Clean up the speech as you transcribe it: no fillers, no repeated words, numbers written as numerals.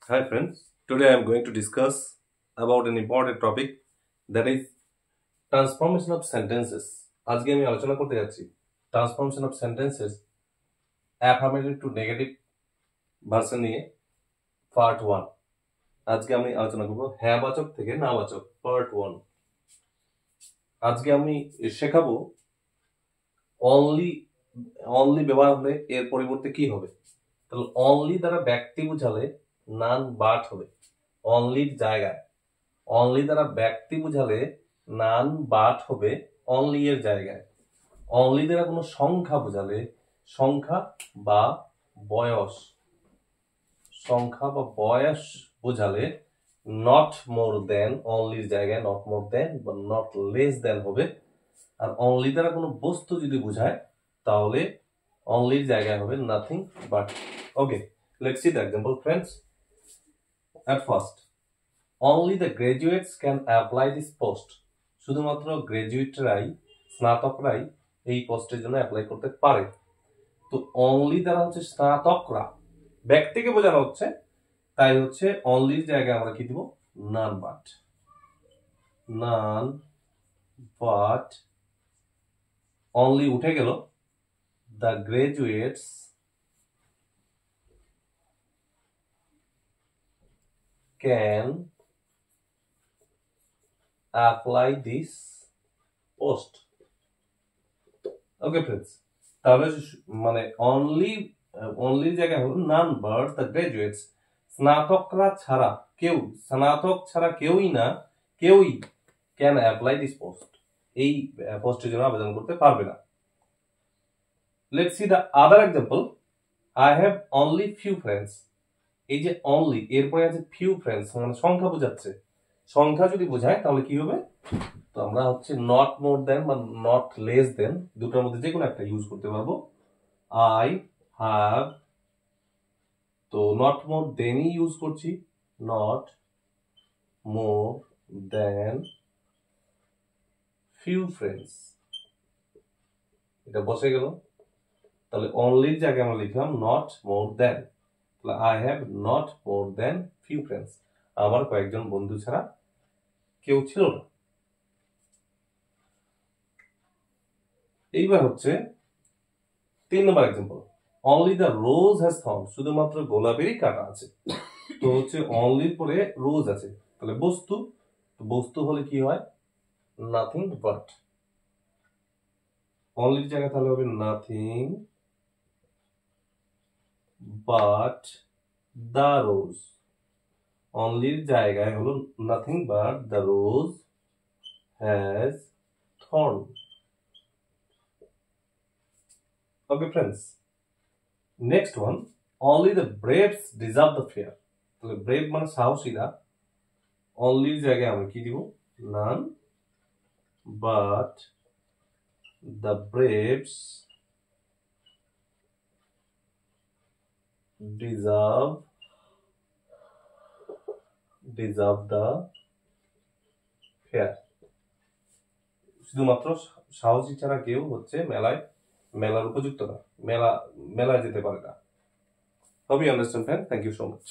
Hi friends, today I am going to discuss about an important topic, that is transformation of sentences. আজকে আমি আলোচনা করতে যাচ্ছি transformation of sentences affirmative two negative version নিয়ে part 1। আজকে আমি আলোচনা করব হ্যাঁ বাচক থেকে না বাচক পার্ট 1। আজকে আমি শেখাবো অনলি ব্যবহার হলে এর পরিবর্তে কি হবে। তাহলে অনলি দ্বারা ব্যক্তি বোঝালে নান বাট হবে অনলির জায়গায়। অনলি দ্বারা ব্যক্তি বোঝালে নান বাট হবে অনলি এর জায়গায়। অনলি দ্বারা কোনো সংখ্যা বোঝালে সংখ্যা বা বয়স বোঝালে নট মোর দেন অনলির জায়গায় নট মোর দেন বা নট লেস দেন হবে। আর অনলি দ্বারা কোনো বস্তু যদি বোঝায় তাহলে অনলির জায়গায় হবে nothing but. Okay, let's see the example friends. At first, only the graduates can apply this post. শুধুমাত্র গ্রাজুয়েটরাই স্নাতকরাই এই পোস্টের জন্য অ্যাপ্লাই করতে পারে। তো অনলি দ্বারা হচ্ছে স্নাতকরা, ব্যক্তিকে বোঝানো হচ্ছে, তাই হচ্ছে অনলির জায়গায় আমরা কি দিব নান বাট অনলি উঠে গেল, the graduates can apply this post. Okay friends, তাহলে মানে অনলি জায়গায় হলো নান বাট দ্য গ্রাজুয়েটস, স্নাতক ছাড়া কেউই ক্যান অ্যাপ্লাই দিস পোস্ট, এই পোস্টের জন্য আবেদন করতে পারবে না। Let's see the other example. I have only few friends. এই যে অনলি এরপরে আছে ফিউ ফ্রেন্ডস, মানে সংখ্যা বোঝাচ্ছে। সংখ্যা যদি বোঝায় তাহলে কি হবে, তো আমরা হচ্ছে নট মোর দেন বা নট লেস দেন দুটোর মধ্যে যে কোনো একটা ইউজ করতে পারবো। আই হ্যাভ, তো নট মোর দেনই ইউজ করছি, not more than few friends, এটা বসে গেল। তাহলে অনলির জায়গায় আমরা লিখলাম not more than. I have not more than few friends. আমার কয়েকজন বন্ধু ছাড়া কেউ ছিল না। এইবার হচ্ছে 3 নম্বর example. Only the rose has thorns. শুধুমাত্র গোলাপেরই কাঁটা আছে। তো হচ্ছে অনলির পরে রোজ আছে, তাহলে বস্তু হলে কি হয় নাথিং বাট। অনলির জায়গায় তাহলে হবে নাথিং বাট the rose। অনলির জায়গায় হলো nothing but the rose has thorn। Okay friends, next one, only the braves deserve the fear। তাহলে ব্রেভ মানে সাহসীরা, অনলির জায়গায় আমরা কি দিব none but the braves deserve the fair। শুধুমাত্র সাহসী ছাড়া কেউ হচ্ছে মেলার উপযুক্ত না, মেলায় যেতে পারে না। Hope you understand friend, thank you so much.